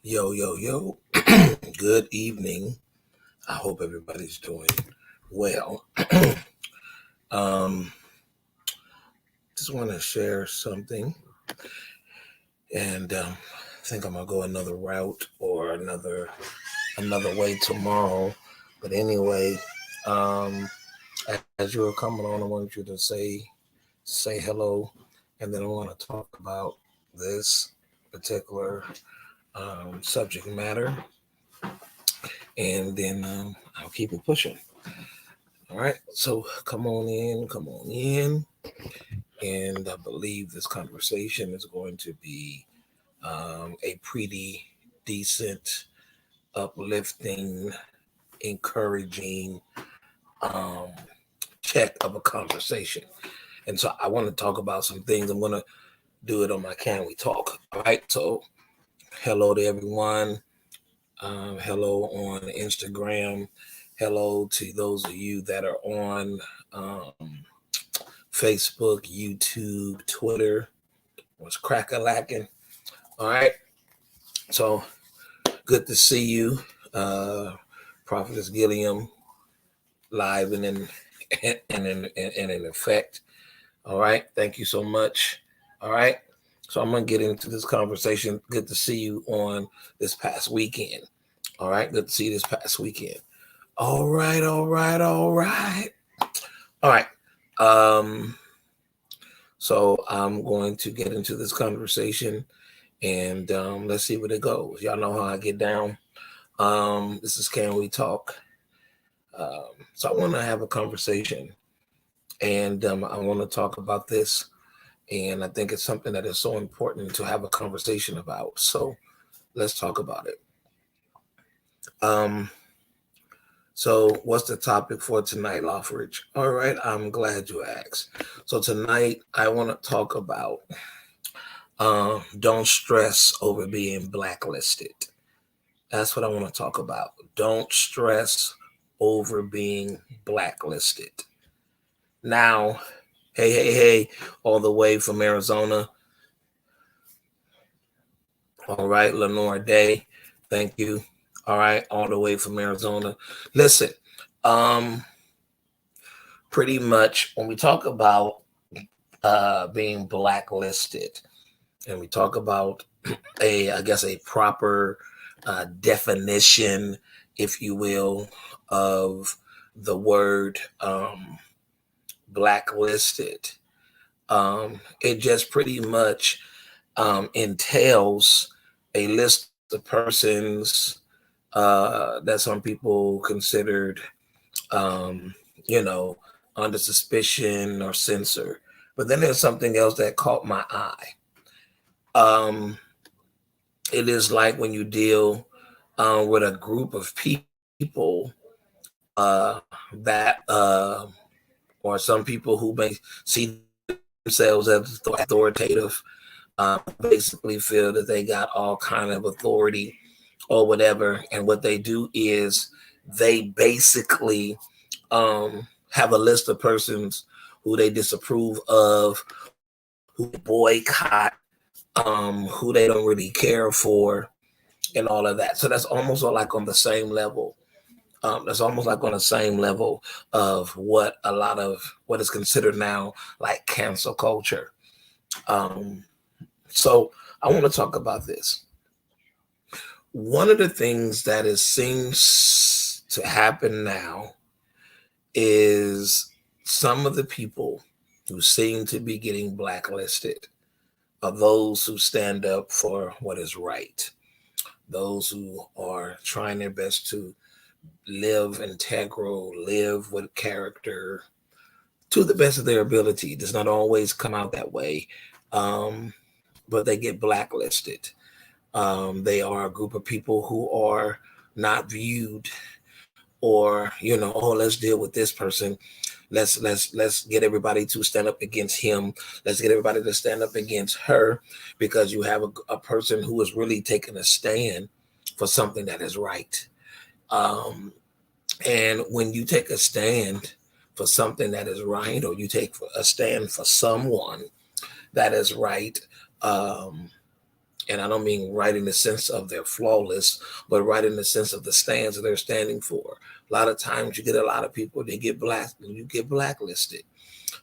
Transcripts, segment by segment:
Yo, yo, yo. Good evening. I hope everybody's doing well. um, just want to share something, and I think I'm gonna go another route or another way tomorrow. But anyway, um, as you're coming on, I want you to say hello, and then I want to talk about this particular subject matter, and then I'll keep it pushing. All right, so come on in, and I believe this conversation is going to be a pretty decent, uplifting, encouraging um, check of a conversation. And so I want to talk about some things. I'm going to do it on my Can We Talk. All right, so hello to everyone. Hello on Instagram. Hello to those of you that are on Facebook, YouTube, Twitter. Was crack a lacking. All right. So good to see you, Prophetess Gilliam, live and in effect. All right. Thank you so much. All right. So I'm gonna get into this conversation. Good to see you on this past weekend. All right. Good to see you this past weekend. All right. All right. All right. All right. Um, so I'm going to get into this conversation and let's see where it goes. Y'all know how I get down. This is Can We Talk? So I want to have a conversation, and I want to talk about this, and I think it's something that is so important to have a conversation about. So let's talk about it. Um, so what's the topic for tonight, Loughridge? All right, I'm glad you asked. So tonight I want to talk about don't stress over being blacklisted. That's what I want to talk about. Don't stress over being blacklisted. Now, hey, all the way from Arizona. All right, Lenore Day. Thank you. All right, all the way from Arizona. Listen, um, pretty much when we talk about being blacklisted and we talk about I guess, a proper definition, if you will, of the word blacklisted. It just pretty much entails a list of persons that some people considered, um, you know, under suspicion or censor. But then there's something else that caught my eye. Um, it is like when you deal with a group of people that, or some people who may see themselves as authoritative, basically feel that they got all kind of authority or whatever, and what they do is they basically have a list of persons who they disapprove of, who boycott, who they don't really care for, and all of that. So that's almost like on the same level. That's almost like on the same level of what a lot of what is considered now like cancel culture. Um, so I want to talk about this. One of the things that it seems to happen now is some of the people who seem to be getting blacklisted are those who stand up for what is right, those who are trying their best to live integral, live with character to the best of their ability. It does not always come out that way, um, but they get blacklisted. They are a group of people who are not viewed, or oh, let's deal with this person. Let's get everybody to stand up against him. Let's get everybody to stand up against her, because you have a person who is really taking a stand for something that is right. Um, And when you take a stand for something that is right, or you take a stand for someone that is right, um, And I don't mean right in the sense of they're flawless, but right in the sense of the stands that they're standing for. A lot of times you get a lot of people, you get blacklisted.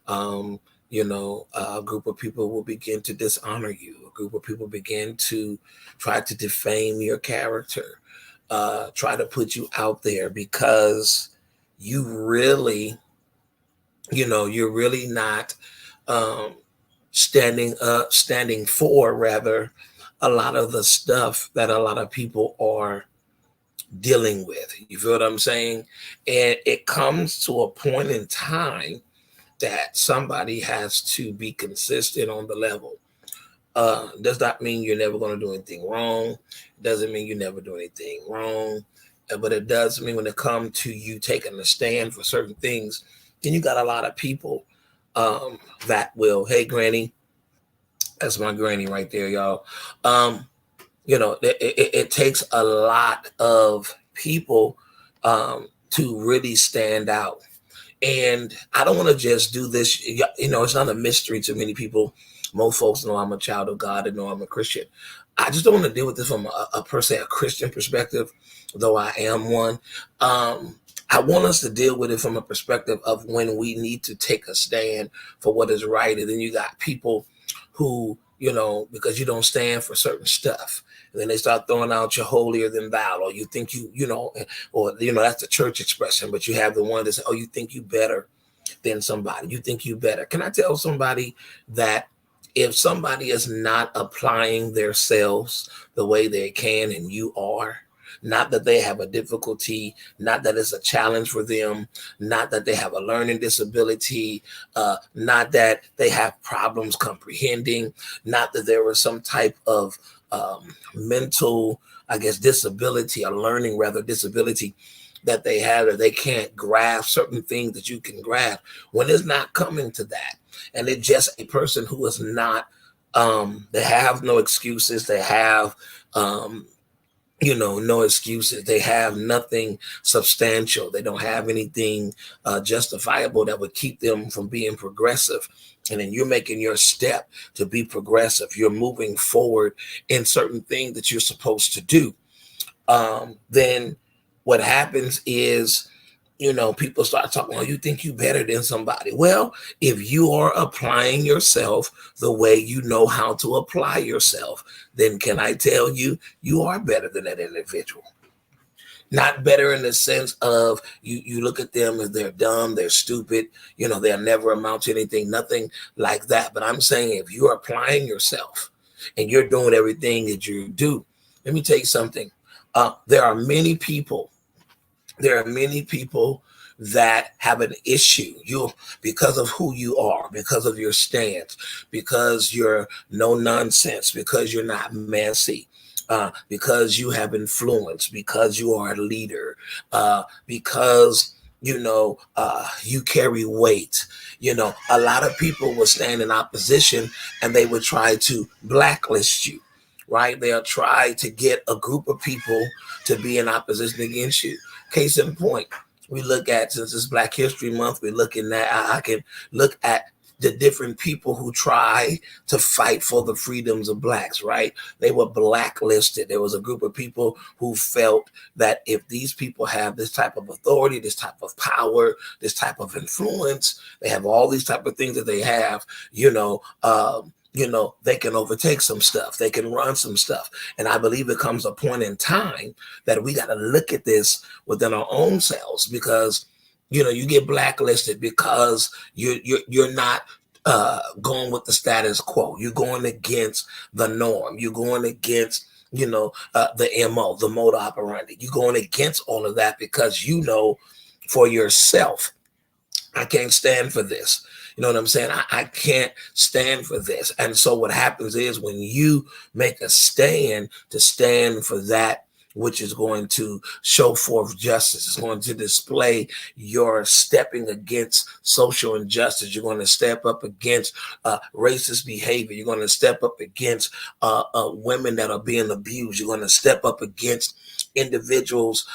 Um, a group of people will begin to dishonor you. A group of people begin to try to defame your character, try to put you out there because you really, you're really not um, standing for rather a lot of the stuff that a lot of people are dealing with. You feel what I'm saying? And it comes to a point in time that somebody has to be consistent on the level. Does not mean you're never going to do anything wrong. Doesn't mean you never do anything wrong. But it does mean when it comes to you taking a stand for certain things, then you got a lot of people that will, hey, Granny, that's my granny right there, y'all. It takes a lot of people to really stand out. And I don't want to just do this. It's not a mystery to many people. Most folks know I'm a child of God and know I'm a Christian. I just don't want to deal with this from a per se a Christian perspective, though I am one. I want us to deal with it from a perspective of when we need to take a stand for what is right. And then you got people who, because you don't stand for certain stuff. And then they start throwing out your holier than thou, or you think that's the church expression, but you have the one that says, oh, you think you better than somebody. You think you better. Can I tell somebody that if somebody is not applying themselves the way they can and you are, not that they have a difficulty, not that it's a challenge for them, not that they have a learning disability, not that they have problems comprehending, not that there was some type of mental, disability, or learning rather disability that they have, or they can't grasp certain things that you can grasp. When it's not coming to that, and it's just a person who is not, they have no excuses, they have no excuses. They have nothing substantial. They don't have anything justifiable that would keep them from being progressive. And then you're making your step to be progressive. You're moving forward in certain things that you're supposed to do. Then what happens is, people start talking, oh, you think you better than somebody. Well, if you are applying yourself the way you know how to apply yourself, then can I tell you, you are better than that individual. Not better in the sense of you look at them as they're dumb, they're stupid, they'll never amount to anything, nothing like that. But I'm saying if you're applying yourself and you're doing everything that you do, let me tell you something. There are many people that have an issue because of who you are, because of your stance, because you're no nonsense, because you're not messy, because you have influence, because you are a leader, because you carry weight. A lot of people will stand in opposition and they would try to blacklist you, right? They'll try to get a group of people to be in opposition against you. Case in point, we look at, since it's Black History Month, we're looking at, I can look at the different people who try to fight for the freedoms of blacks, right? They were blacklisted. There was a group of people who felt that if these people have this type of authority, this type of power, this type of influence, they have all these type of things that they have, they can overtake some stuff. They can run some stuff. And I believe it comes a point in time that we got to look at this within our own selves, because, you get blacklisted because you're not going with the status quo. You're going against the norm. You're going against, the MO, the mode operandi. You're going against all of that because for yourself, I can't stand for this. You know what I'm saying? I can't stand for this. And so what happens is when you make a stand to stand for that which is going to show forth justice, it's going to display your stepping against social injustice. You're going to step up against racist behavior. You're going to step up against women that are being abused. You're going to step up against individuals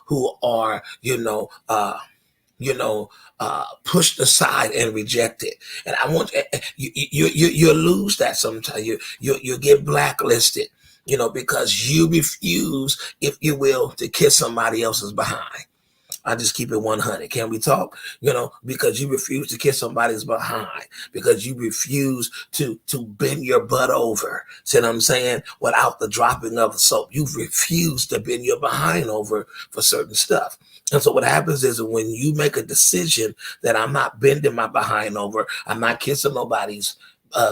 who are, pushed aside and rejected. And I want you lose that sometimes. You get blacklisted, because you refuse, if you will, to kiss somebody else's behind. I just keep it 100. Can we talk? Because you refuse to kiss somebody's behind, because you refuse to bend your butt over. See what I'm saying? Without the dropping of the soap, you refuse to bend your behind over for certain stuff. And so what happens is that when you make a decision that I'm not bending my behind over, I'm not kissing nobody's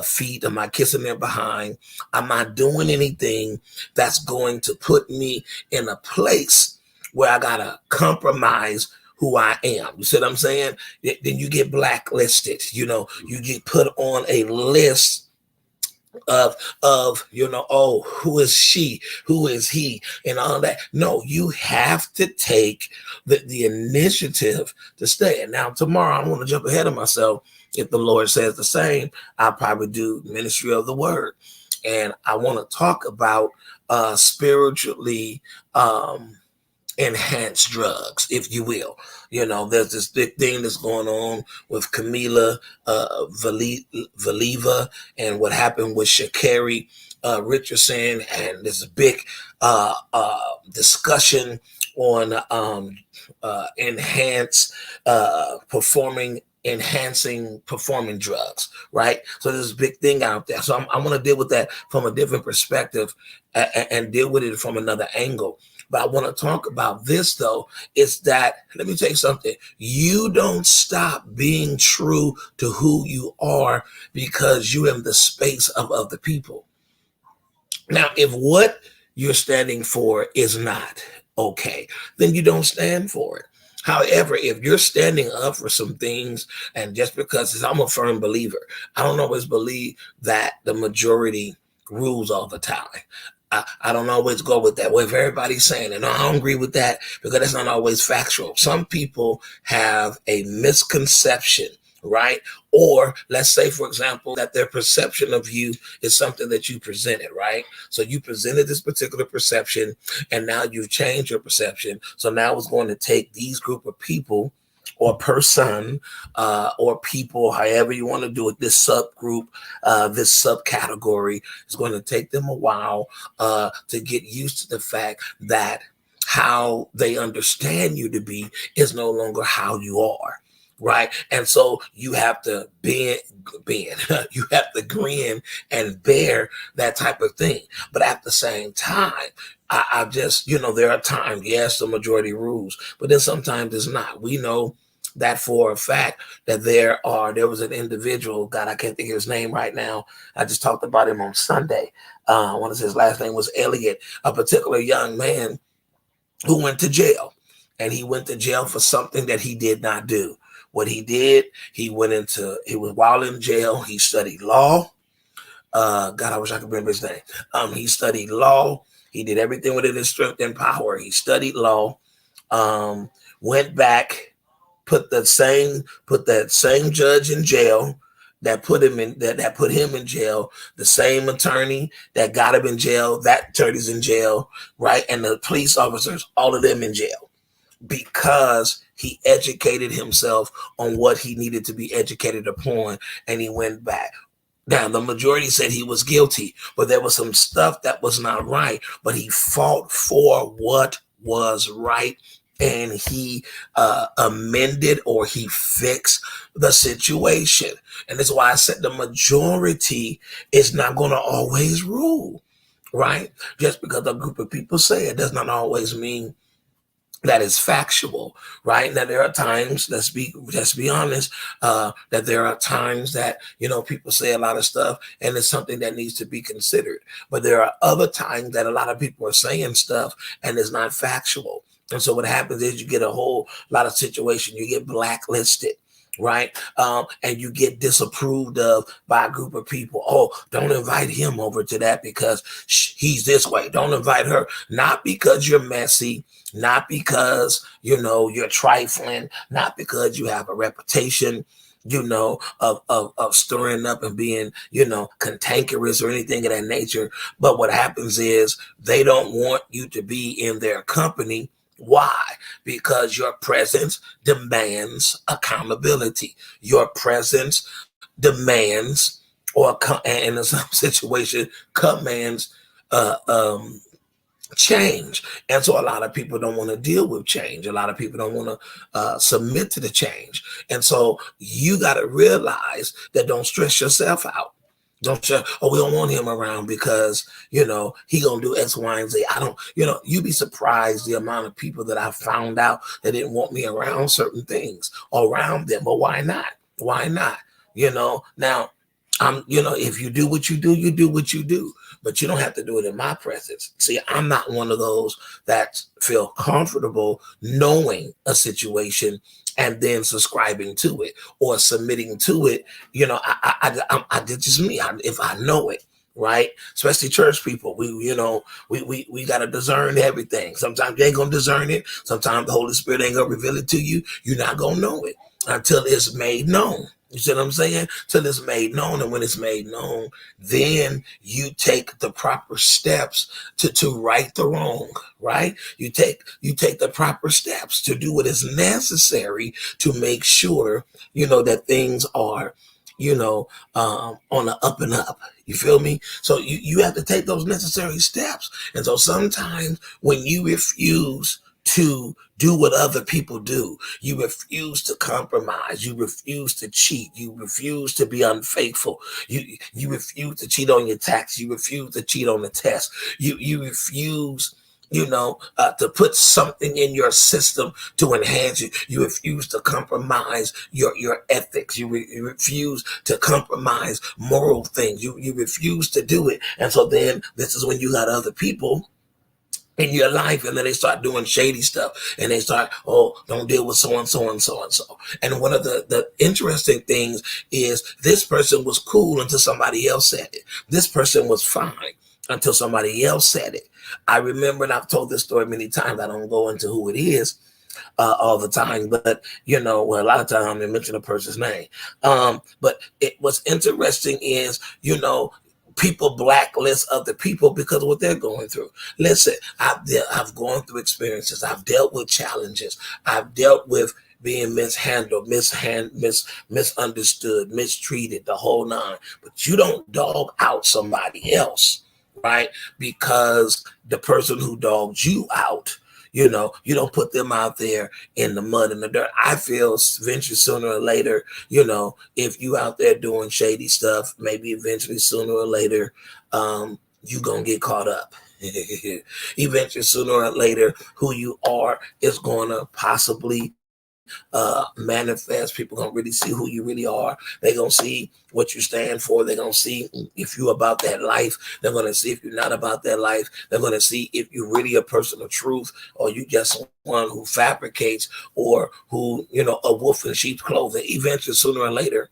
feet, I'm not kissing their behind, I'm not doing anything that's going to put me in a place where I gotta compromise who I am. You see what I'm saying? Then you get blacklisted. You get put on a list of oh, who is she, who is he, and all that. No, you have to take the initiative to stay. And now tomorrow, I want to jump ahead of myself. If the Lord says the same, I'll probably do ministry of the word, and I want to talk about spiritually enhanced drugs, if you will. There's this big thing that's going on with Camila Valieva and what happened with Sha'Carri Richardson, and there's a big discussion on enhancing performing drugs, right? So there's a big thing out there. So I want to deal with that from a different perspective and deal with it from another angle. But I want to talk about this, though, is that, let me tell you something. You don't stop being true to who you are because you're in the space of other people. Now, if what you're standing for is not okay, then you don't stand for it. However, if you're standing up for some things, and just because I'm a firm believer, I don't always believe that the majority rules all the time. I don't always go with that. Well, if everybody's saying it, no, I don't agree with that, because that's not always factual. Some people have a misconception, right? Or let's say, for example, that their perception of you is something that you presented, right? So you presented this particular perception, and now you've changed your perception. So now it's going to take these group of people or person or people, however you want to do it, this subgroup, this subcategory, is going to take them a while to get used to the fact that how they understand you to be is no longer how you are. Right. And so you have to bend, you have to grin and bear that type of thing. But at the same time, I just, there are times, yes, the majority rules, but then sometimes it's not. We know that for a fact that there was an individual, God, I can't think of his name right now. I just talked about him on Sunday. I want to say his last name was Elliot, a particular young man who went to jail. And he went to jail for something that he did not do. What he did, he was while in jail, he studied law. God, I wish I could remember his name. He studied law. He did everything within his strength and power. He studied law, went back, put that same judge in jail that put him in jail, the same attorney that got him in jail, that attorney's in jail, right? And the police officers, all of them in jail, because he educated himself on what he needed to be educated upon, and he went back. Now, the majority said he was guilty, but there was some stuff that was not right, but he fought for what was right, and he amended, or he fixed the situation. And that's why I said the majority is not going to always rule, right? Just because a group of people say it does not always mean that is factual, right? Now there are times, let's be honest, that there are times that people say a lot of stuff, and it's something that needs to be considered. But there are other times that a lot of people are saying stuff and it's not factual. And so what happens is you get a whole lot of situation. You get blacklisted, right? And you get disapproved of by a group of people. Oh, don't invite him over to that because he's this way. Don't invite her. Not because you're messy, not because, you're trifling, not because you have a reputation, of stirring up and being, cantankerous or anything of that nature. But what happens is they don't want you to be in their company, Why? Because your presence demands accountability. Your presence demands, and in some situation, commands change. And so a lot of people don't want to deal with change. A lot of people don't want to submit to the change. And so you got to realize that don't stress yourself out. Don't you? Oh, we don't want him around because he gonna do X, Y, and Z. I don't. You'd be surprised the amount of people that I found out that didn't want me around certain things around them. But why not? Why not? Now if you do what you do, you do what you do, but you don't have to do it in my presence. See, I'm not one of those that feel comfortable knowing a situation and then subscribing to it or submitting to it. I did just me. If I know it, right? Especially church people, we got to discern everything. Sometimes you ain't gonna discern it. Sometimes the Holy Spirit ain't gonna reveal it to you. You're not gonna know it until it's made known. You see what I'm saying? Till it's made known. And when it's made known, then you take the proper steps to right the wrong, right? You take the proper steps to do what is necessary to make sure, that things are, on the up and up. You feel me? So you have to take those necessary steps. And so sometimes when you refuse to do what other people do, you refuse to compromise, you refuse to cheat, you refuse to be unfaithful, you refuse to cheat on your tax, you refuse to cheat on the test, you refuse to put something in your system to enhance you. You refuse to compromise your ethics. You refuse to compromise moral things. You refuse to do it. And so then this is when you got other people in your life, and then they start doing shady stuff, and they start, don't deal with so and so and so and so. And one of the interesting things is this person was cool until somebody else said it. This person was fine until somebody else said it. I remember, and I've told this story many times, I don't go into who it is all the time, but a lot of times I'm going to mention a person's name. But what's interesting is, people blacklist other people because of what they're going through. Listen, I've gone through experiences. I've dealt with challenges. I've dealt with being mishandled, misunderstood, mistreated, the whole nine. But you don't dog out somebody else, right? Because the person who dogs you out, you don't put them out there in the mud and the dirt. I feel eventually, sooner or later, if you out there doing shady stuff, maybe eventually, sooner or later, you gonna get caught up. Eventually, sooner or later, who you are is gonna possibly manifest. People gonna really see who you really are. They gonna see what you stand for. They're gonna see if you're about that life. They're gonna see if you're not about that life. They're gonna see if you're really a person of truth, or you just one who fabricates, or who, a wolf in sheep's clothing. Eventually, sooner or later,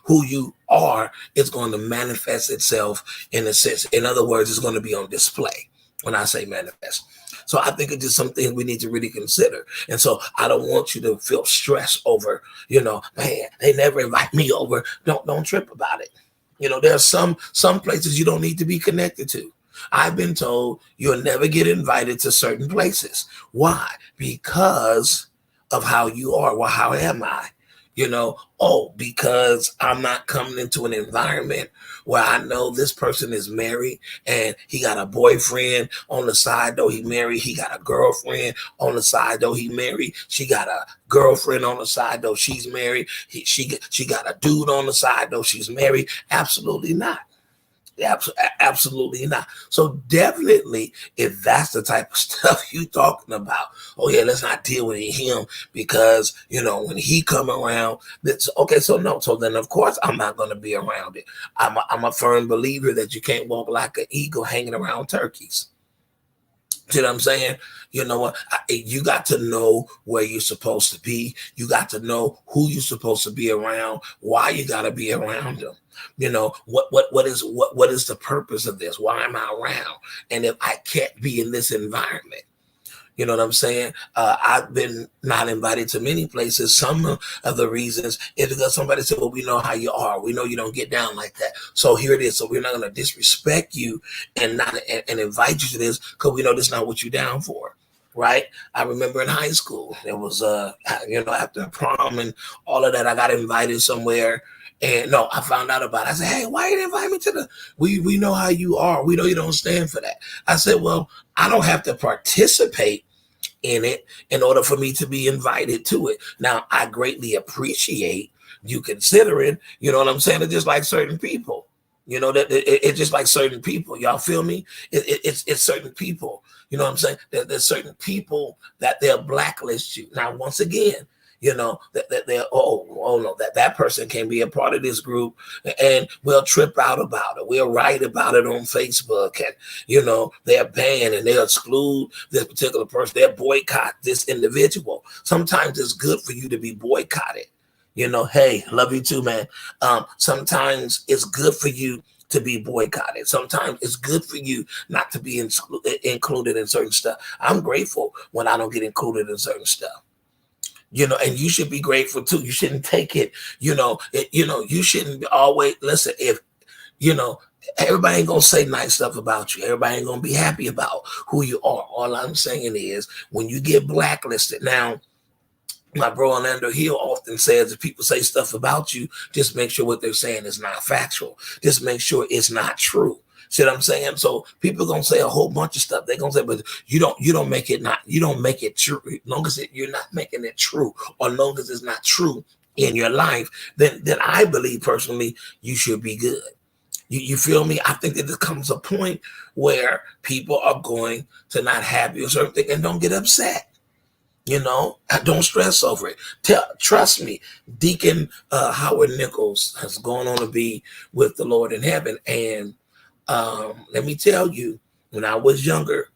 who you are is going to manifest itself in a sense. In other words, it's going to be on display when I say manifest. So I think it's just something we need to really consider. And so I don't want you to feel stress over, man, they never invite me over. Don't trip about it. There's some places you don't need to be connected to. I've been told you'll never get invited to certain places. Why? Because of how you are. Well, how am I? Because I'm not coming into an environment where I know this person is married and he got a boyfriend on the side, though he married. He got a girlfriend on the side, though he married. She got a girlfriend on the side, though she's married. She got a dude on the side, though she's married. Absolutely not. Absolutely not. So definitely, if that's the type of stuff you talking about, let's not deal with him because when he come around, that's okay. So no, so then of course I'm not going to be around it. I'm a firm believer that you can't walk like an eagle hanging around turkeys. See what I'm saying? You know what? You got to know where you're supposed to be. You got to know who you're supposed to be around. Why you got to be around them. What is the purpose of this? Why am I around? And if I can't be in this environment, you know what I'm saying? I've been not invited to many places. Some of the reasons is because somebody said, well, we know how you are. We know you don't get down like that. So here it is. So we're not going to disrespect you and invite you to this because we know this is not what you're down for. right? I remember in high school, it was after prom and all of that, I got invited somewhere. And no, I found out about it. I said, hey, why you didn't invite me to the we know how you are. We know you don't stand for that. I said, well, I don't have to participate in it in order for me to be invited to it. Now, I greatly appreciate you considering, you know what I'm saying? It's just like certain people. You know that it's just like certain people. Y'all feel me? It's certain people. You know what I'm saying? There's certain people that they'll blacklist you. Now, once again, that they're no, that person can be a part of this group, and we'll trip out about it. We'll write about it on Facebook, and they're banned and they'll exclude this particular person. They'll boycott this individual. Sometimes it's good for you to be boycotted. Hey, love you too, man. Sometimes it's good for you to be boycotted. Sometimes it's good for you not to be included in certain stuff. I'm grateful when I don't get included in certain stuff. And you should be grateful too. You shouldn't take it. You shouldn't always listen. If everybody ain't gonna say nice stuff about you. Everybody ain't gonna be happy about who you are. All I'm saying is when you get blacklisted now. My bro Orlando Hill often says if people say stuff about you, just make sure what they're saying is not factual. Just make sure it's not true. See what I'm saying? So people gonna say a whole bunch of stuff. They're gonna say, but you don't make it true. As long as you're not making it true, or as long as it's not true in your life, then I believe personally you should be good. You feel me? I think that there comes a point where people are going to not have you a certain thing and don't get upset. Don't stress over it. Trust me, Deacon Howard Nichols has gone on to be with the Lord in heaven. And let me tell you, when I was younger,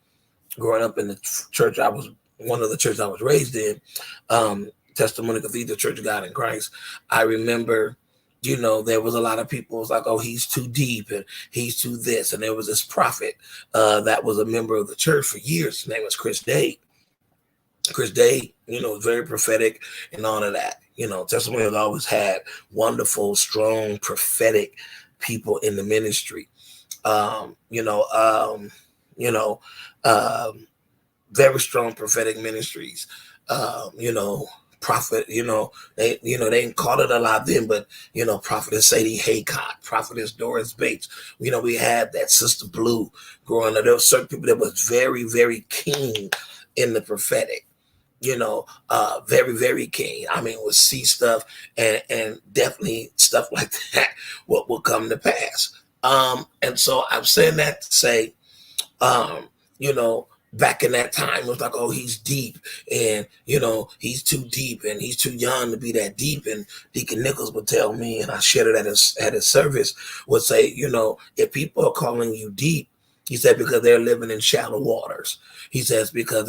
growing up in the church, one of the churches I was raised in, Testimony Cathedral Church of God in Christ. I remember, there was a lot of people was like, oh, he's too deep and he's too this. And there was this prophet that was a member of the church for years. His name was Chris Day. Chris Day, very prophetic and all of that. Testimony has always had wonderful, strong, prophetic people in the ministry. Very strong prophetic ministries. Prophet, they didn't call it a lot then, but Prophetess Sadie Haycock, Prophetess Doris Bates. We had that Sister Blue growing up. There were certain people that was very, very keen in the prophetic. Very, very keen. I mean, would see stuff and definitely stuff like that what will come to pass. And so I'm saying that to say, back in that time, it was like, oh, he's deep and, he's too deep and he's too young to be that deep. And Deacon Nichols would tell me, and I shared it at his service, would say, if people are calling you deep, he said, because they're living in shallow waters. He says, because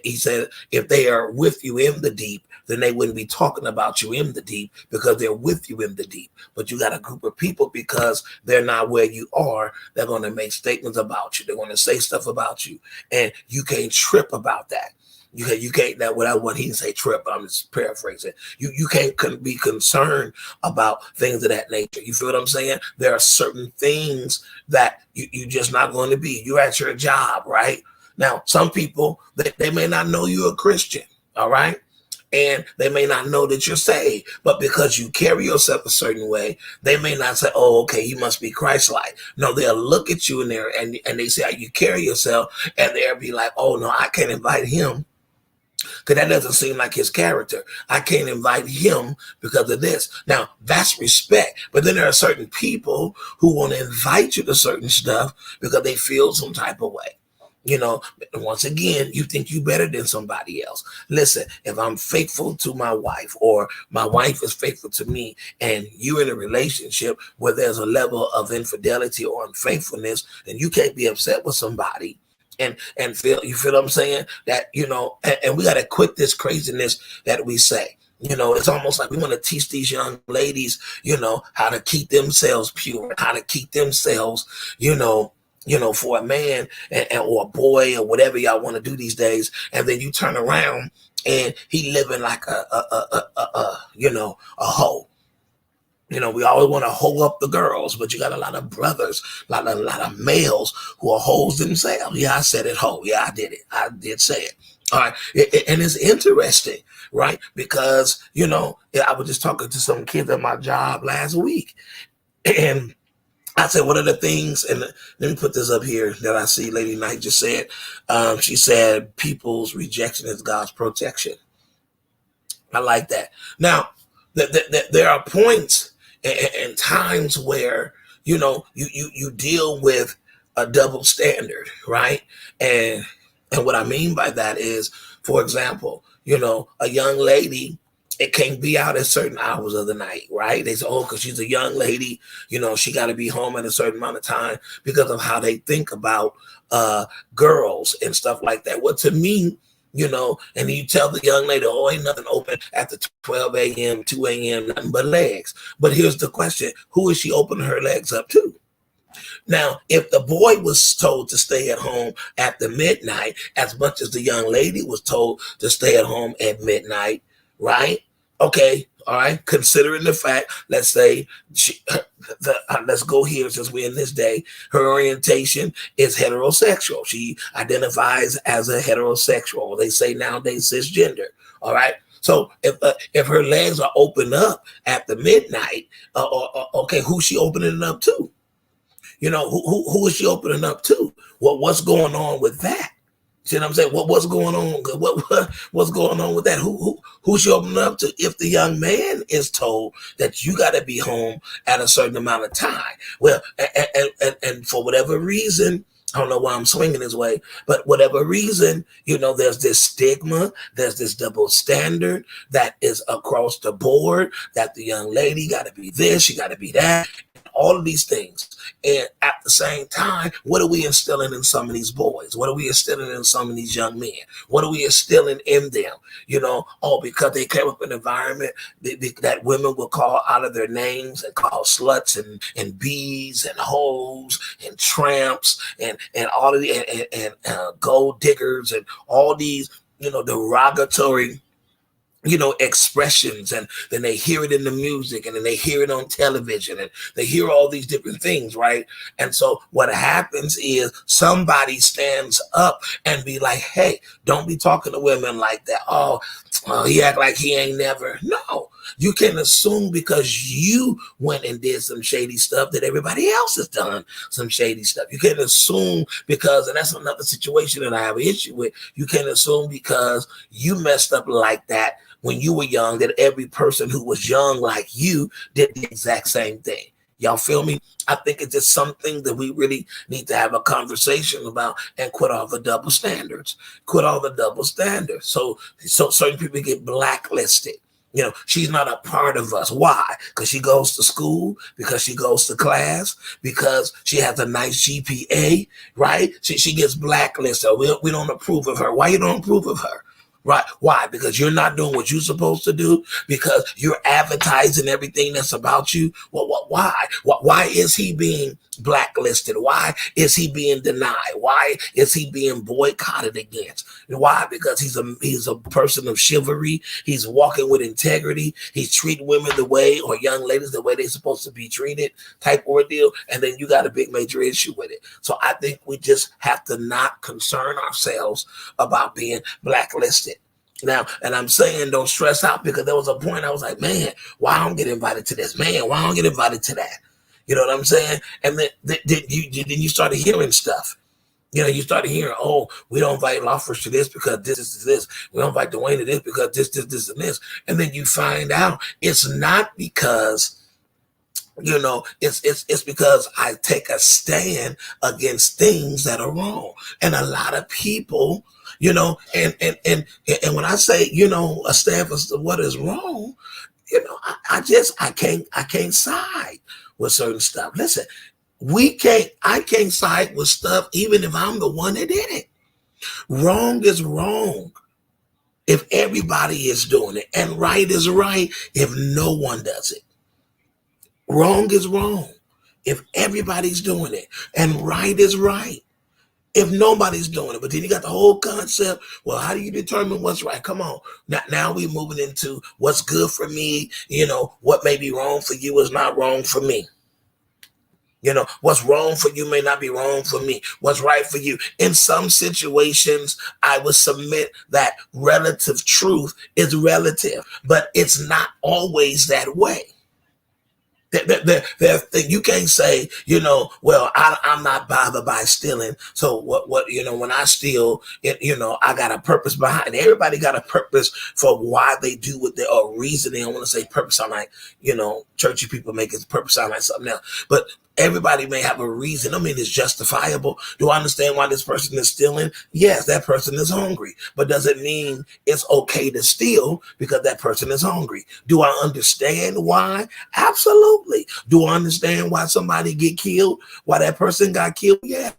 he said, if they are with you in the deep, then they wouldn't be talking about you in the deep because they're with you in the deep. But you got a group of people, because they're not where you are, they're going to make statements about you. They're going to say stuff about you. And you can't trip about that. You can't, that without what he didn't say trip, but I'm just paraphrasing. You can't be concerned about things of that nature. You feel what I'm saying? There are certain things that you're just not going to be. You're at your job, right? Now, some people, they may not know you're a Christian, all right? And they may not know that you're saved, but because you carry yourself a certain way, they may not say, oh, okay, you must be Christ-like. No, they'll look at you in there and they say how you carry yourself, and they'll be like, oh, no, I can't invite him because that doesn't seem like his character. I can't invite him because of this. Now, that's respect. But then there are certain people who want to invite you to certain stuff because they feel some type of way. Once again, you think you better than somebody else. Listen, if I'm faithful to my wife, or my wife is faithful to me, and you're in a relationship where there's a level of infidelity or unfaithfulness, then you can't be upset with somebody and feel, you feel what I'm saying? That, and we got to quit this craziness that we say. It's almost like we want to teach these young ladies, how to keep themselves pure, how to keep themselves, for a man or a boy or whatever y'all want to do these days. And then you turn around and he living like a hoe. We always want to hoe up the girls, but you got a lot of brothers, a lot of males who are hoes themselves. Yeah, I said it, hoe. Yeah, I did it. I did say it. All right. And it's interesting, right? Because, I was just talking to some kids at my job last week. And I said, one of the things, and let me put this up here that I see Lady Knight just said. She said, people's rejection is God's protection. I like that. Now, there are points and times where, you deal with a double standard, right? And what I mean by that is, for example, a young lady, it can't be out at certain hours of the night, right? They say, oh, because she's a young lady, she got to be home at a certain amount of time because of how they think about girls and stuff like that. Well, to me, and you tell the young lady, oh, ain't nothing open after 12 a.m., 2 a.m., nothing but legs. But here's the question. Who is she opening her legs up to? Now, if the boy was told to stay at home after midnight, as much as the young lady was told to stay at home at midnight, right? Okay, all right. Considering the fact, let's say, let's go here since we're in this day, her orientation is heterosexual. She identifies as a heterosexual. They say nowadays cisgender. All right. So if her legs are open up at the midnight, okay, who's she opening it up to? Who is she opening up to? What's going on with that? See what I'm saying? What's going on? What's going on with that? Who's she opening up to? If the young man is told that you got to be home at a certain amount of time, well, and for whatever reason, I don't know why I'm swinging this way, but whatever reason, there's this stigma, there's this double standard that is across the board, that the young lady got to be this, she got to be that, all of these things. And at the same time, what are we instilling in some of these boys? What are we instilling in some of these young men? What are we instilling in them? Because they came up in an environment that women will call out of their names and call sluts and bees and hoes and tramps and all of the and gold diggers and all these derogatory expressions, and then they hear it in the music, and then they hear it on television, and they hear all these different things, right? And so what happens is somebody stands up and be like, hey, don't be talking to women like that. Oh, he act like he ain't never. No, you can assume because you went and did some shady stuff that everybody else has done some shady stuff. You can assume because, and that's another situation that I have an issue with, you can assume because you messed up like that when you were young, that every person who was young like you did the exact same thing. Y'all feel me? I think it's just something that we really need to have a conversation about and quit all the double standards. Quit all the double standards. So certain people get blacklisted. She's not a part of us. Why? Because she goes to school, because she goes to class, because she has a nice GPA, right? She gets blacklisted. We don't approve of her. Why you don't approve of her? Right? Why? Because you're not doing what you're supposed to do. Because you're advertising everything that's about you. Well, why? Why is he being blacklisted? Why is he being denied? Why is he being boycotted against? Why? Because he's a person of chivalry. He's walking with integrity. He's treating women the way, or young ladies the way they're supposed to be treated, type ordeal. And then you got a big major issue with it. So I think we just have to not concern ourselves about being blacklisted. Now, and I'm saying don't stress out, because there was a point I was like, man, why I don't get invited to this? Man, why I don't get invited to that? You know what I'm saying? And then you started hearing stuff. You started hearing, oh, we don't invite Loughridge to this because this. We don't invite Dwayne to this because this, and this. And then you find out it's not because, it's because I take a stand against things that are wrong. And a lot of people, and when I say, a stand for what is wrong, I can't side with certain stuff. Listen, I can't side with stuff even if I'm the one that did it. Wrong is wrong if everybody is doing it, and right is right if no one does it. Wrong is wrong if everybody's doing it, and right is right if nobody's doing it. But then you got the whole concept. Well, how do you determine what's right? Come on. Now we're moving into what's good for me. What may be wrong for you is not wrong for me. You know, what's wrong for you may not be wrong for me. What's right for you. In some situations, I would submit that relative truth is relative, but it's not always that way. You can't say, you know, well, I'm not bothered by stealing. So what, you know, when I steal, you know, I got a purpose behind it. Everybody got a purpose for why they do what they, or reasoning. I want to say purpose sound like, you know, churchy people make it purpose sound like something else. But everybody may have a reason. I mean, it's justifiable. Do I understand why this person is stealing? Yes, that person is hungry. But does it mean it's okay to steal because that person is hungry? Do I understand why? Absolutely. Do I understand why somebody get killed? Why that person got killed? Yes.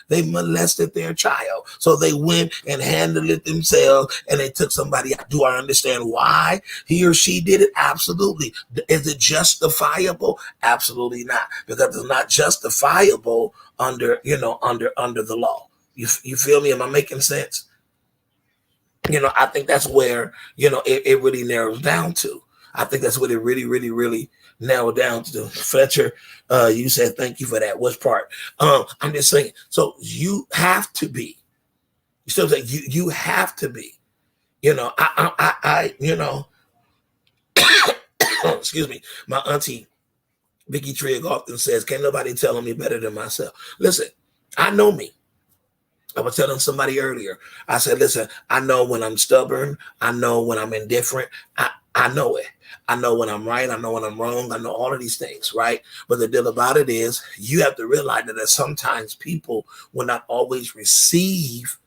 They molested their child. So they went and handled it themselves and they took somebody out. Do I understand why he or she did it? Absolutely. Is it justifiable? Absolutely not. Because it's not justifiable under, you know, under the law. You feel me? Am I making sense? You know, I think that's where, you know, it really narrows down to. I think that's what it really narrowed down to. Fletcher, you said thank you for that. Which part? I'm just saying. So you have to be. You still say you have to be. You know, I you know, excuse me. My auntie Vicky Trigg often says, "Can't nobody tell me better than myself." Listen, I know me. I was telling somebody earlier. I said, listen, I know when I'm stubborn. I know when I'm indifferent. I know it. I know when I'm right. I know when I'm wrong. I know all of these things, right? But the deal about it is you have to realize that sometimes people will not always receive.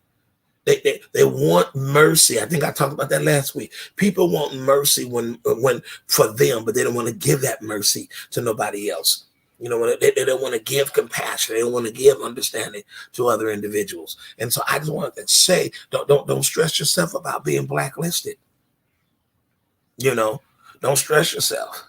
They want mercy. I think I talked about that last week. People want mercy when for them, but they don't want to give that mercy to nobody else. You know, they don't want to give compassion. They don't want to give understanding to other individuals. And so I just wanted to say, don't stress yourself about being blacklisted. You know, don't stress yourself.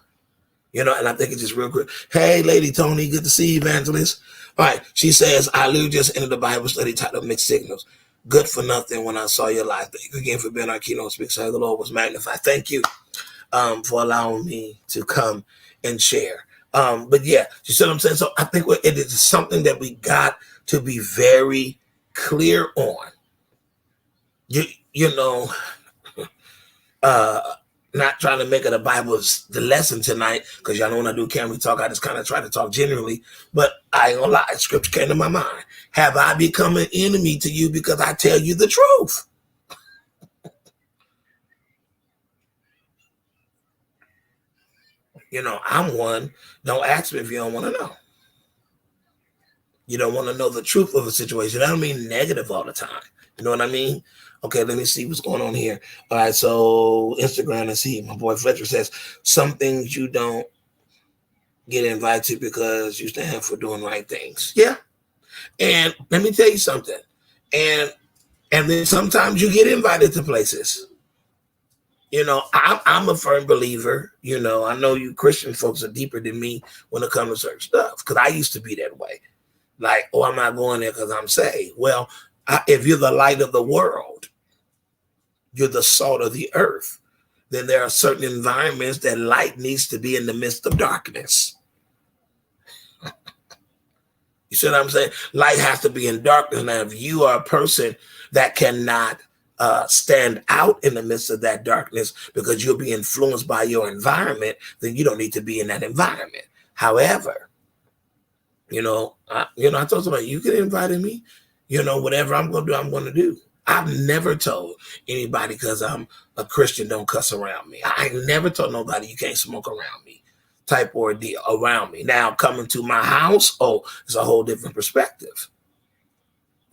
You know, and I think it's just real good. Hey, Lady Tony, good to see you, Evangelist. All right, she says, I literally just ended the Bible study titled Mixed Signals. Good for nothing when I saw your life. Thank you again for being our keynote speaker. So the Lord was magnified. Thank you for allowing me to come and share. But yeah, you see what I'm saying? So I think it is something that we got to be very clear on. You know, not trying to make it a Bible the lesson tonight, because y'all know when I do Can We Talk, I just kind of try to talk generally. But I ain't gonna lie, scripture came to my mind. Have I become an enemy to you because I tell you the truth? You know, I'm one. Don't ask me if you don't want to know. You don't want to know the truth of a situation. I don't mean negative all the time. You know what I mean? Okay, let me see what's going on here. All right, so Instagram, let's see. My boy Fletcher says, some things you don't get invited to because you stand for doing right things. Yeah. And let me tell you something. And then sometimes you get invited to places. You know, I'm a firm believer. You know, I know you Christian folks are deeper than me when it comes to certain stuff, because I used to be that way. Like, oh, I'm not going there because I'm saved. Well, if you're the light of the world, you're the salt of the earth, then there are certain environments that light needs to be in the midst of darkness. You see what I'm saying? Light has to be in darkness. Now, if you are a person that cannot stand out in the midst of that darkness because you'll be influenced by your environment, then you don't need to be in that environment. However, I told somebody, you can invite me, whatever I'm going to do, I'm going to do. I've never told anybody, because I'm a Christian, don't cuss around me. I never told nobody you can't smoke around me type ordeal around me. Now, coming to my house, it's a whole different perspective.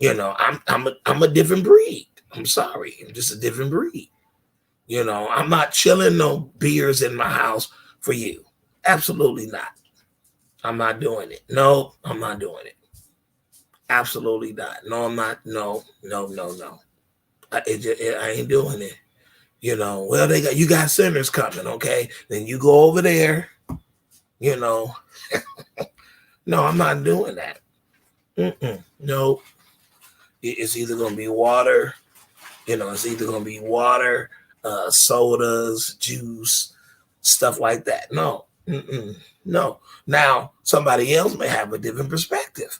I'm a different breed. I'm sorry. I'm just a different breed. I'm not chilling no beers in my house for you. Absolutely not. I'm not doing it. No, I'm not doing it. Absolutely not. No, I'm not. No. I ain't doing it. Well, you got sinners coming, okay? Then you go over there. No, I'm not doing that. No, it's either gonna be water. It's either gonna be water, sodas, juice, stuff like that. No, No. Now, somebody else may have a different perspective.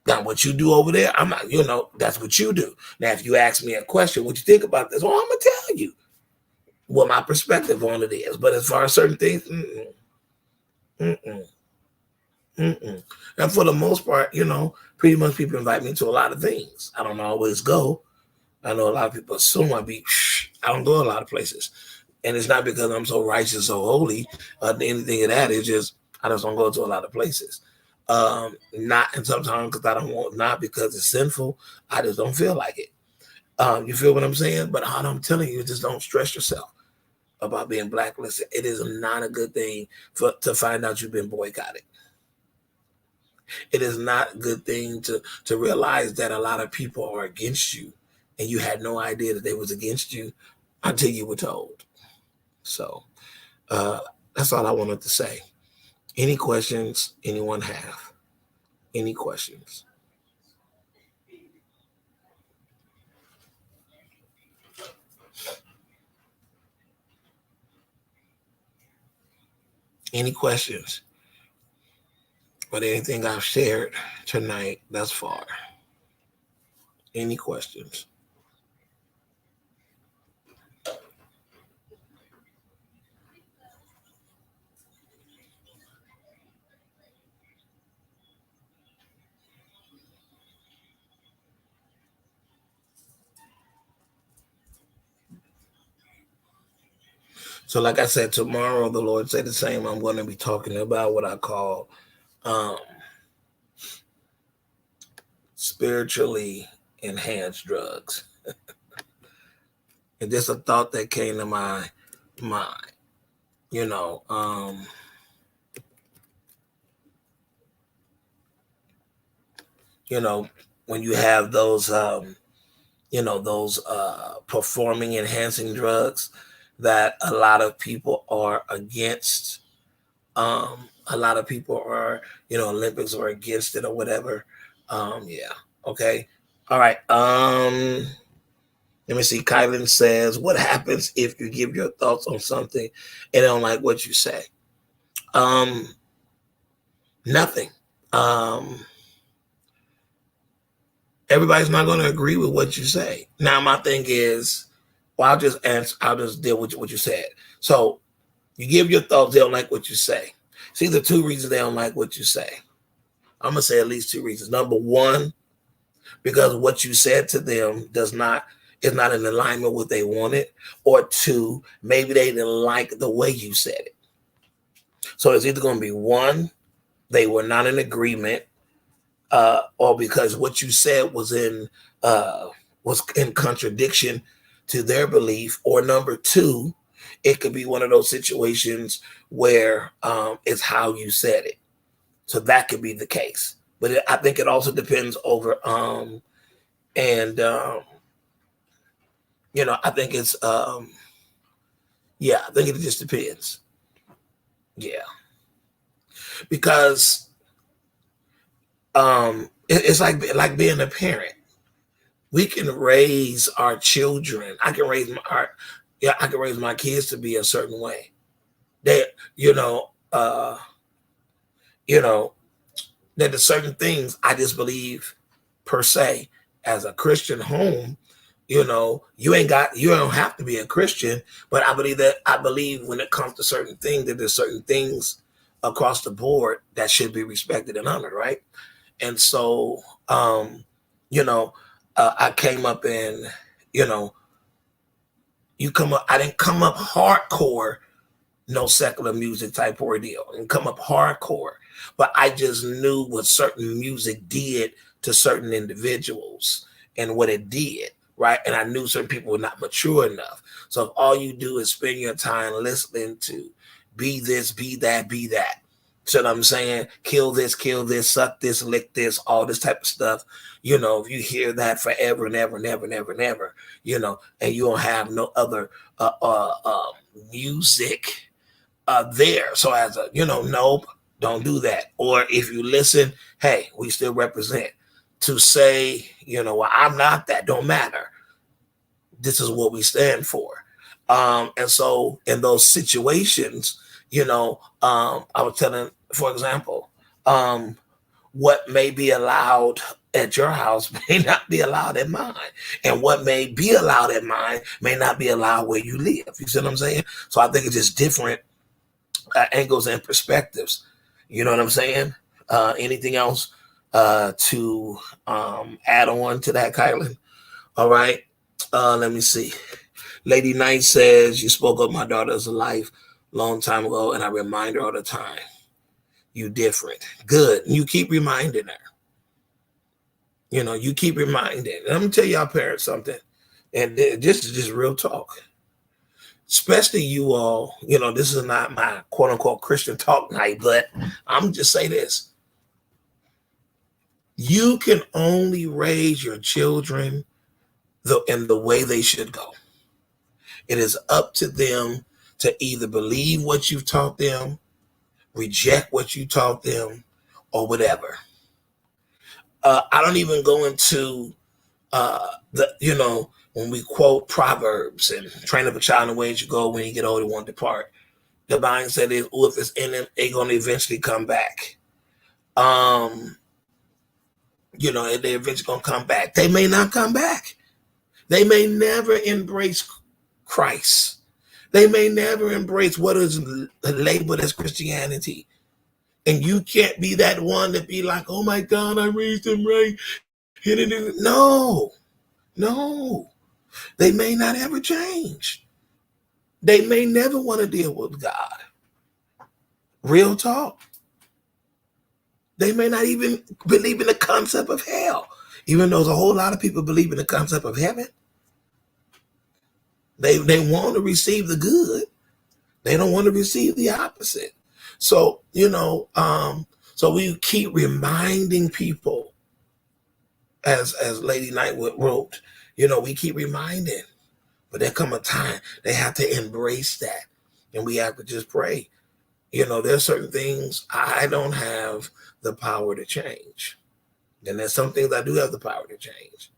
Now, what you do over there, I'm not, that's what you do. Now, if you ask me a question, what you think about this? Well, I'm going to tell you what my perspective on it is. But as far as certain things, mm-mm, mm-mm. And for the most part, pretty much people invite me to a lot of things. I don't always go. I know a lot of people assume I don't go a lot of places. And it's not because I'm so righteous or holy or anything of that. It's just, I just don't go to a lot of places. Not, and sometimes because I don't want, not because it's sinful. I just don't feel like it. You feel what I'm saying? But all I'm telling you, just don't stress yourself about being blacklisted. It is not a good thing to find out you've been boycotted. It is not a good thing to realize that a lot of people are against you and you had no idea that they was against you until you were told. So that's all I wanted to say. Any questions anyone have? Any questions? Any questions? But anything I've shared tonight thus far? Any questions? So like I said, tomorrow the Lord said the same. I'm going to be talking about what I call spiritually enhanced drugs. And just a thought that came to my mind, you know, when you have those performing enhancing drugs that a lot of people are against. A lot of people are, Olympics are against it or whatever. Yeah. Okay. All right. Let me see. Kylan says, what happens if you give your thoughts on something and they don't like what you say? Nothing. Everybody's not going to agree with what you say. Now, my thing is, well, I'll just answer. I'll just deal with what you said. So you give your thoughts. They don't like what you say. See, the two reasons they don't like what you say. I'm gonna say at least two reasons. Number one, because what you said to them is not in alignment with what they wanted, or two, maybe they didn't like the way you said it. So it's either going to be one, they were not in agreement, or because what you said was in contradiction to their belief, or number two, it could be one of those situations where it's how you said it. So that could be the case. But I think it also depends over and I think it's I think it just depends. Yeah. Because it's like being a parent. We can raise our children. I can raise my kids to be a certain way. That that there's certain things I just believe per se as a Christian home. You don't have to be a Christian, but I believe when it comes to certain things that there's certain things across the board that should be respected and honored, right? And so, I came up in, I didn't come up hardcore, no secular music type ordeal, and come up hardcore, but I just knew what certain music did to certain individuals and what it did, right? And I knew certain people were not mature enough. So if all you do is spend your time listening to be this, be that, be that, so what I'm saying, kill this, suck this, lick this, all this type of stuff. If you hear that forever and ever and ever and ever and ever, and you don't have no other music there. So as a, nope, don't do that. Or if you listen, hey, we still represent. To say, well, I'm not that, don't matter. This is what we stand for. And so in those situations, I was telling, for example, um, what may be allowed at your house may not be allowed at mine. And what may be allowed at mine may not be allowed where you live. You see what I'm saying? So I think it's just different angles and perspectives. You know what I'm saying? Anything else to add on to that, Kylan? All right. Let me see. Lady Knight says, you spoke of my daughter's life long time ago, and I remind her all the time, you different. Good. You keep reminding her. You keep reminding. Let me tell y'all parents something. And this is just real talk. Especially you all, this is not my quote unquote Christian talk night, but I'm just say this. You can only raise your children in the way they should go. It is up to them to either believe what you've taught them, reject what you taught them, or whatever. I don't even go into when we quote Proverbs and train up a child in the way you go, when you get older, won't depart. The mindset is, oh, if it's in them, they're going to eventually come back. They're eventually going to come back. They may not come back. They may never embrace Christ. They may never embrace what is labeled as Christianity. And you can't be that one to be like, oh my God, I raised them right. No. They may not ever change. They may never want to deal with God. Real talk. They may not even believe in the concept of hell, even though there's a whole lot of people believe in the concept of heaven. They want to receive the good. They don't want to receive the opposite. So, so we keep reminding people, as Lady Nightwood wrote, we keep reminding, but there come a time they have to embrace that. And we have to just pray. There's certain things I don't have the power to change. And there's some things I do have the power to change.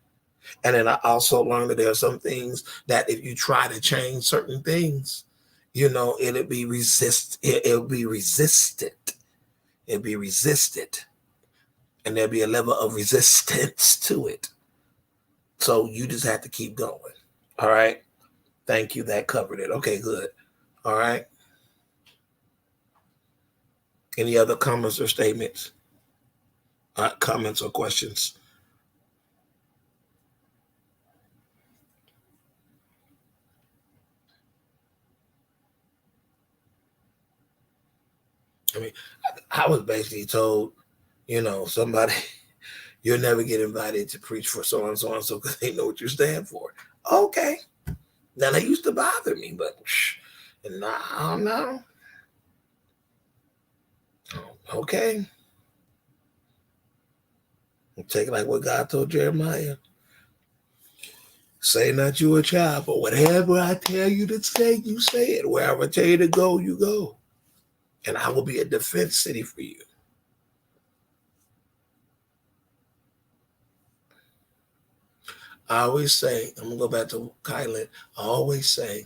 And then I also learned that there are some things that if you try to change certain things, it'll be it'll be resisted. It'll be resisted. And there'll be a level of resistance to it. So you just have to keep going. All right. Thank you. That covered it. Okay, good. All right. Any other comments or statements? Comments or questions? I mean, I was basically told, somebody, you'll never get invited to preach for so and so because they know what you stand for. Okay. Now, they used to bother me, but no. Okay. Take it like what God told Jeremiah. Say not you a child, but whatever I tell you to say, you say it. Wherever I tell you to go, you go. And I will be a defense city for you. I always say, I'm going to go back to Kylan. I always say,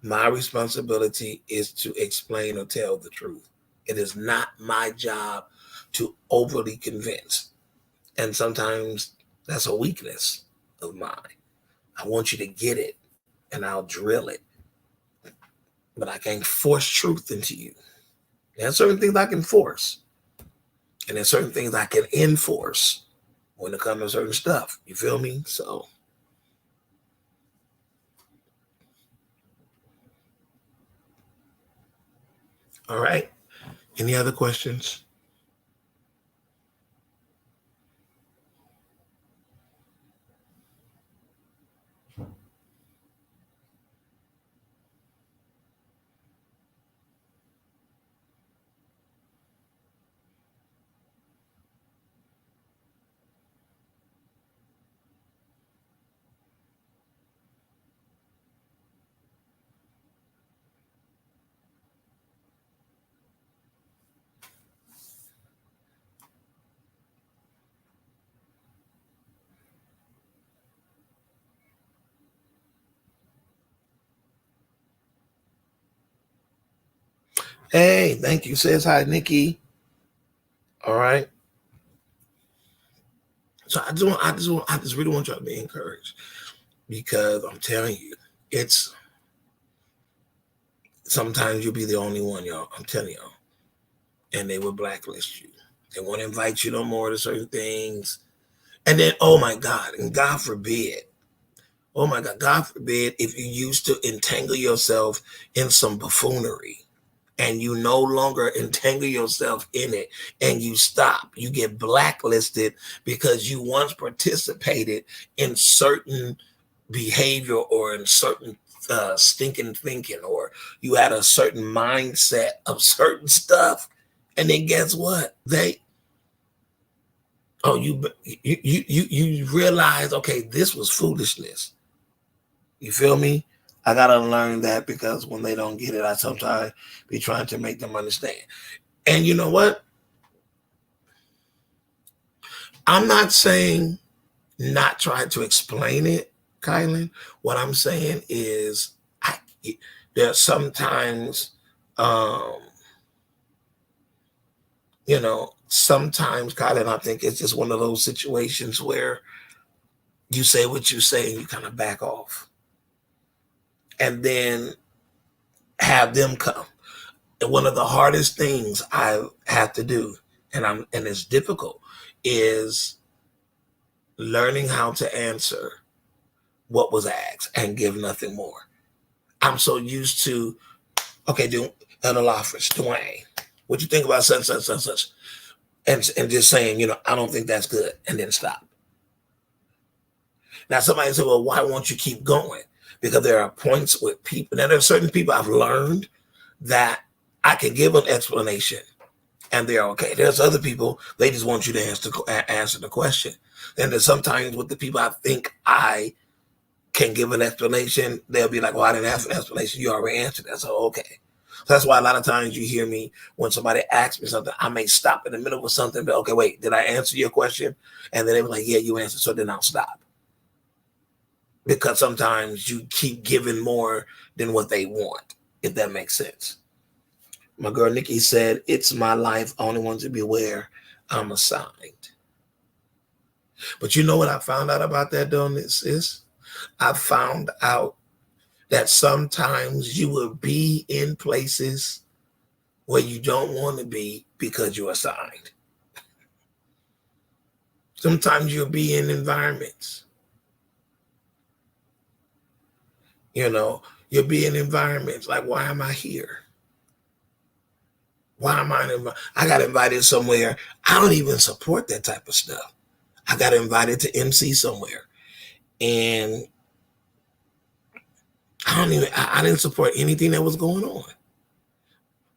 my responsibility is to explain or tell the truth. It is not my job to overly convince. And sometimes that's a weakness of mine. I want you to get it and I'll drill it. But I can't force truth into you. There's certain things I can force. And there's certain things I can enforce when it comes to certain stuff. You feel me? So, all right. Any other questions? Hey, thank you. Says hi, Nikki. All right. So I just really want y'all to be encouraged because I'm telling you, it's sometimes you'll be the only one, y'all. I'm telling y'all, and they will blacklist you. They won't invite you no more to certain things, and then oh my God, and God forbid, oh my God, God forbid if you used to entangle yourself in some buffoonery and you no longer entangle yourself in it and you stop, you get blacklisted because you once participated in certain behavior or in certain stinking thinking, or you had a certain mindset of certain stuff. And then guess what? Oh, you realize, okay, this was foolishness. You feel me? I gotta learn that because when they don't get it, I sometimes be trying to make them understand. And you know what? I'm not saying not try to explain it, Kylan. What I'm saying is, I there's sometimes, um, sometimes, Kylan, I think it's just one of those situations where you say what you say and you kind of back off, and then have them come. And one of the hardest things I have to do, and it's difficult, is learning how to answer what was asked and give nothing more. I'm so used to, okay, Loughridge, Dwayne, what you think about such, such, such, such? And just saying, I don't think that's good, and then stop. Now, somebody said, well, why won't you keep going? Because there are points with people. Now, there are certain people I've learned that I can give an explanation and they're okay. There's other people, they just want you to answer the question. And there's sometimes with the people I think I can give an explanation, they'll be like, well, I didn't ask an explanation. You already answered that. So, okay. So that's why a lot of times you hear me when somebody asks me something, I may stop in the middle of something, but okay, wait, did I answer your question? And then they were like, yeah, you answered. So then I'll stop. Because sometimes you keep giving more than what they want, if that makes sense. My girl Nikki said, it's my life. I only want to be aware I'm assigned. But you know what I found out about that, though, is I found out that sometimes you will be in places where you don't want to be because you're assigned. Sometimes you'll be in environments, you'll be in environments like, why am I here? Why am I got invited somewhere. I don't even support that type of stuff. I got invited to MC somewhere, and I didn't support anything that was going on.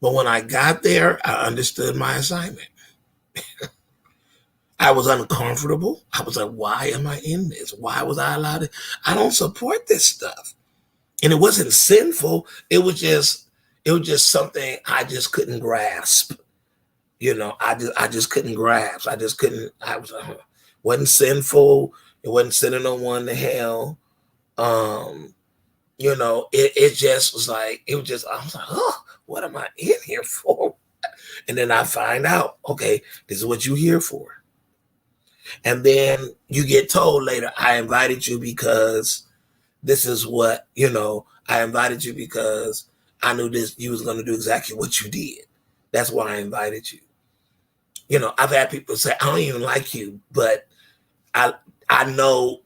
But when I got there, I understood my assignment. I was uncomfortable. I was like, why am I in this? Why was I allowed to? I don't support this stuff. And it wasn't sinful. It was just something I just couldn't grasp. I just couldn't grasp. I just couldn't. Wasn't sinful. It wasn't sending no one to hell. Um, it just was like, I was like, oh, what am I in here for? And then I find out, okay, this is what you're here for. And then you get told later, I invited you because this is what, I invited you because I knew this, you was going to do exactly what you did. That's why I invited you. I've had people say, I don't even like you, but I I know,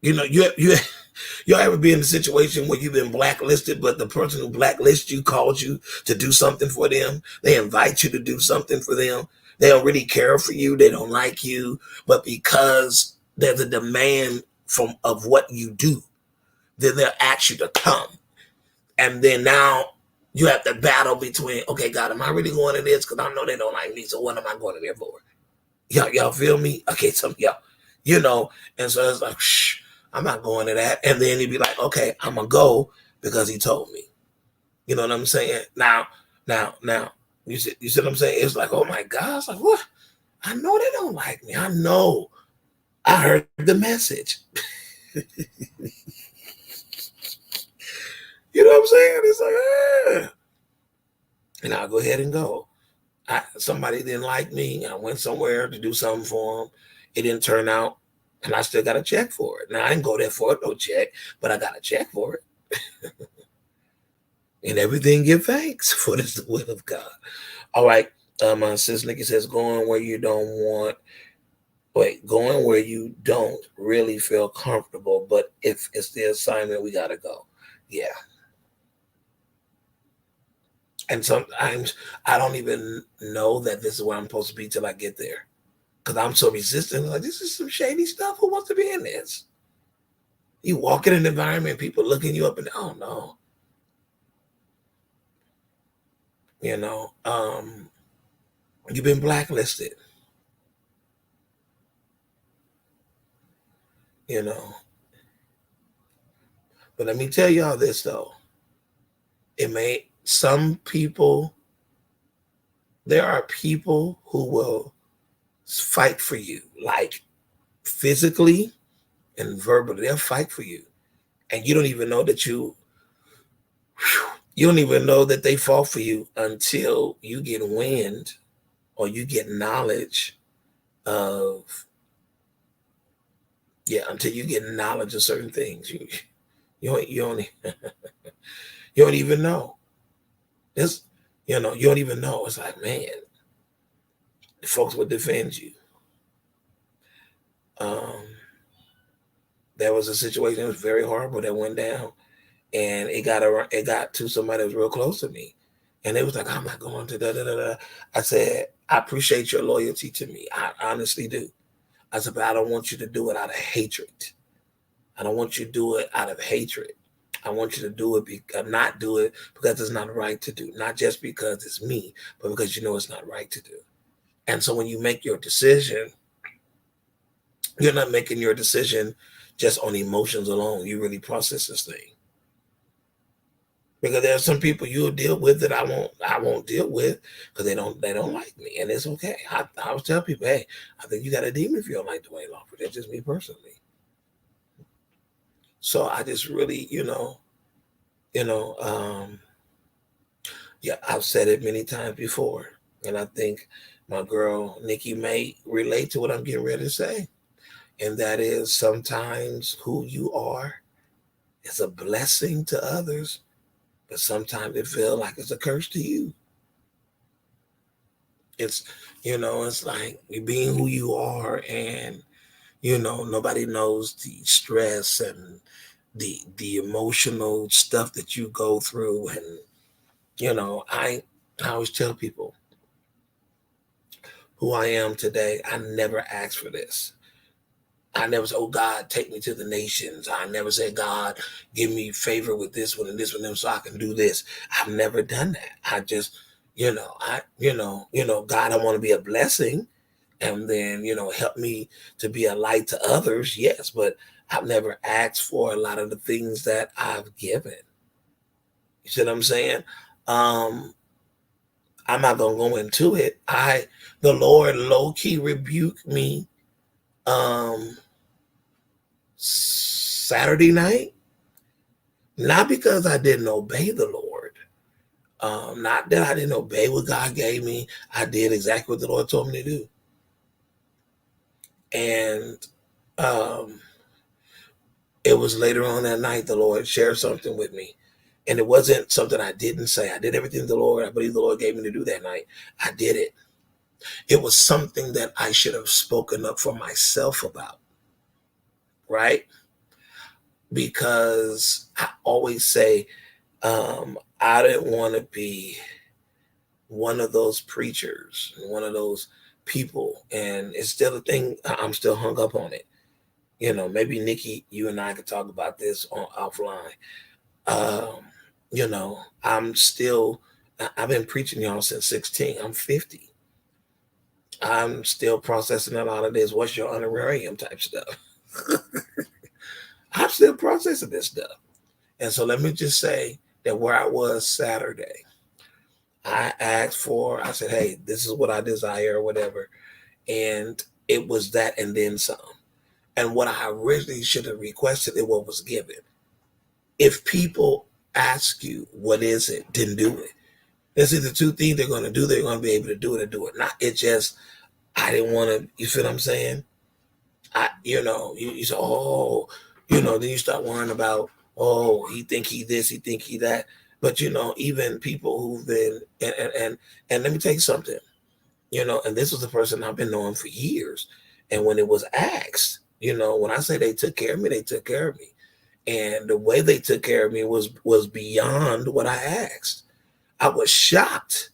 y'all ever be in a situation where you've been blacklisted, but the person who blacklisted you called you to do something for them? They invite you to do something for them. They don't really care for you. They don't like you, but because there's a demand of what you do, then they'll ask you to come. And then now you have to battle between, okay, God, am I really going to this? Because I know they don't like me. So what am I going to there for? Y'all feel me? Okay, some y'all, and so it's like, shh, I'm not going to that. And then he'd be like, okay, I'm gonna go because he told me. You know what I'm saying? Now, you see what I'm saying? It's like, oh my God, it's like, what? I know they don't like me. I know. I heard the message. You know what I'm saying? It's like, and I'll go ahead and go. Somebody didn't like me. I went somewhere to do something for them. It didn't turn out, and I still got a check for it. Now I didn't go there for no check, but I got a check for it. And everything give thanks for this the will of God. All right. My sis Nikki says, going where you don't really feel comfortable, but if it's the assignment, we gotta go. Yeah. And sometimes I don't even know that this is where I'm supposed to be till I get there. Because I'm so resistant. Like, this is some shady stuff. Who wants to be in this? You walk in an environment, people looking you up and down. Oh no. You know, you've been blacklisted. You know. But let me tell y'all this though. Some people, there are people who will fight for you, like physically and verbally. They'll fight for you. And you don't even know that you don't even know that they fought for you until you get wind or you get knowledge of, until you get knowledge of certain things. You don't even know. This, you don't even know. It's like, man, the folks would defend you. There was a situation that was very horrible that went down, and it got to somebody that was real close to me, and it was like, I'm not going to da da da da. I said, I appreciate your loyalty to me. I honestly do. I said, but I don't want you to do it out of hatred. I don't want you to do it out of hatred. I want you to do it not do it because it's not right to do. Not just because it's me, but because it's not right to do. And so when you make your decision, you're not making your decision just on emotions alone. You really process this thing. Because there are some people you'll deal with that I won't deal with because they don't like me, and it's okay. I always tell people, hey, I think you got a demon if you don't like Dwayne Lawford. That's just me personally. So I just really, I've said it many times before, and I think my girl Nikki may relate to what I'm getting ready to say, and that is sometimes who you are is a blessing to others, but sometimes it feels like it's a curse to you. It's it's like you being who you are, and nobody knows the stress and the emotional stuff that you go through. And I always tell people who I am today. I never asked for this. I never said, oh God, take me to the nations. I never said, God, give me favor with this one and this one so I can do this. I've never done that. I just, God, I want to be a blessing, and then, help me to be a light to others. Yes, but I've never asked for a lot of the things that I've given. You see what I'm saying? I'm not gonna go into it. The Lord low key rebuked me Saturday night, not because I didn't obey the Lord, not that I didn't obey what God gave me. I did exactly what the Lord told me to do, and it was later on that night the Lord shared something with me, and it wasn't something I didn't say. I did everything I believe the Lord gave me to do that night. I did it. It was something that I should have spoken up for myself about, right? Because I always say, I didn't want to be one of those preachers, one of those people. And it's still a thing. I'm still hung up on it. Maybe Nikki, you and I could talk about this offline. I've been preaching y'all since 16. I'm 50. I'm still processing a lot of this. What's your honorarium type stuff? I'm still processing this stuff. And so let me just say that where I was Saturday, I said, hey, this is what I desire or whatever. And it was that and then some. And what I originally should have requested is what was given. If people ask you, what is it? Then do it. It's either two things they're going to do. They're going to be able to do it or do it not. It's just, I didn't want to, you feel what I'm saying? You say, oh, then you start worrying about, oh, he think he this, he think he that. But, even people who've been, and let me tell you something, and this was a person I've been knowing for years. And when it was asked, when I say they took care of me, they took care of me. And the way they took care of me was beyond what I asked. I was shocked.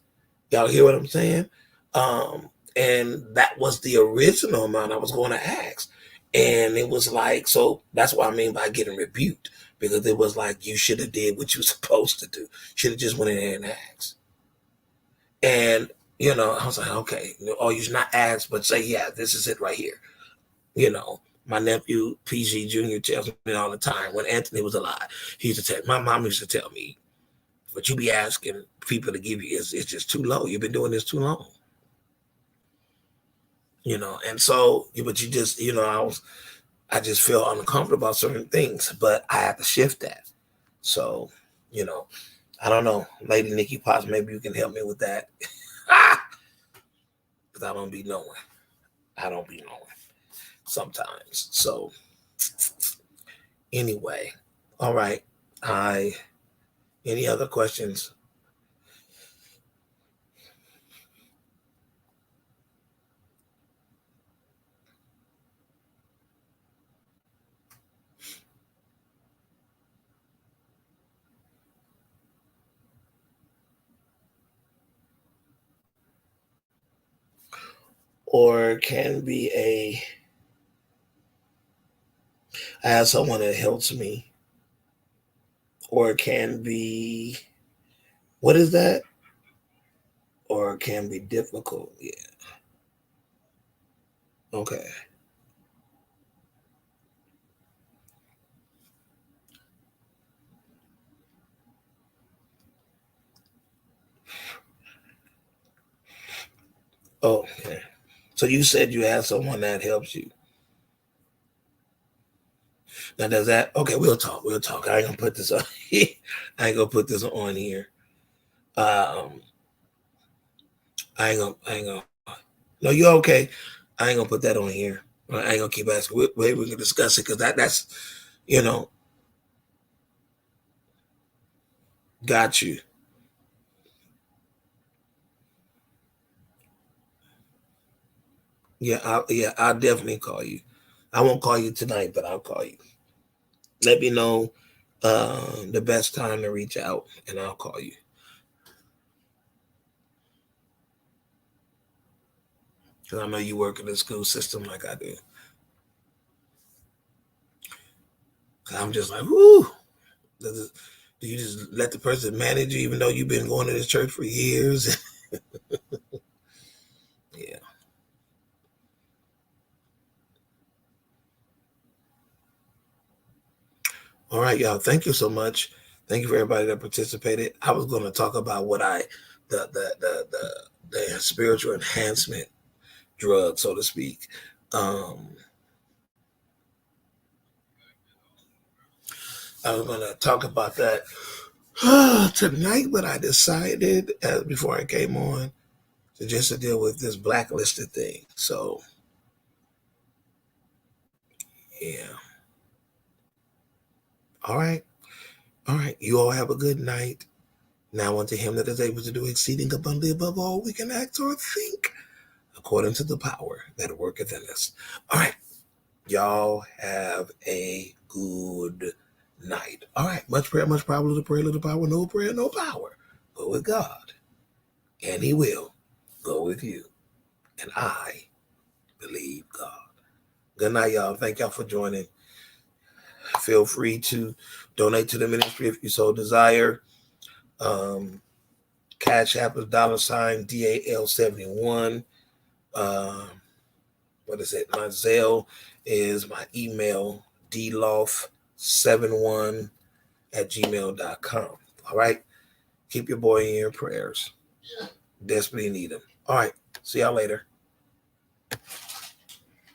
Y'all hear what I'm saying? And that was the original amount I was going to ask. And it was like, so that's what I mean by getting rebuked, because it was like, you should have did what you were supposed to do. Should have just went in there and asked. And, I was like, okay, you should not ask, but say, yeah, this is it right here. My nephew, PG Jr., tells me all the time, when Anthony was alive, he used to tell, my mom used to tell me, what you be asking people to give you is just too low. You've been doing this too long. And so, but you just, I just feel uncomfortable about certain things, but I have to shift that. So, I don't know, Lady Nikki Potts, maybe you can help me with that. Because I don't be knowing sometimes. So anyway, all right. Any other questions? Or can be I have someone that helps me. Or it can be, what is that? Or it can be difficult. Yeah. Okay. Oh, okay. So you said you have someone that helps you. Now does that, okay, we'll talk. I ain't gonna put this on. I ain't gonna put this on here. I ain't gonna no, you're okay. I ain't gonna put that on here. I ain't gonna keep asking. We can discuss it, because that's got you. I'll definitely call you. I won't call you tonight, but I'll call you. Let me know the best time to reach out, and I'll call you. Because I know you work in the school system like I do. I'm just like, whoo. Do you just let the person manage you, even though you've been going to this church for years? Yeah. All right, y'all. Thank you so much. Thank you for everybody that participated. I was going to talk about what the spiritual enhancement drug, so to speak. I was going to talk about that tonight, but I decided before I came on to deal with this blacklisted thing. So, yeah. All right. All right. You all have a good night. Now unto him that is able to do exceeding abundantly above all we can act or think, according to the power that worketh in us. All right. Y'all have a good night. All right. Much prayer, much power, little prayer, little power, no prayer, no power. Go with God, and he will go with you. And I believe God. Good night, y'all. Thank y'all for joining. Feel free to donate to the ministry if you so desire. Cash App is $DAL71. What is it? My Zelle is my email, dloft71@gmail.com. All right. Keep your boy in your prayers. Desperately need him. All right. See y'all later.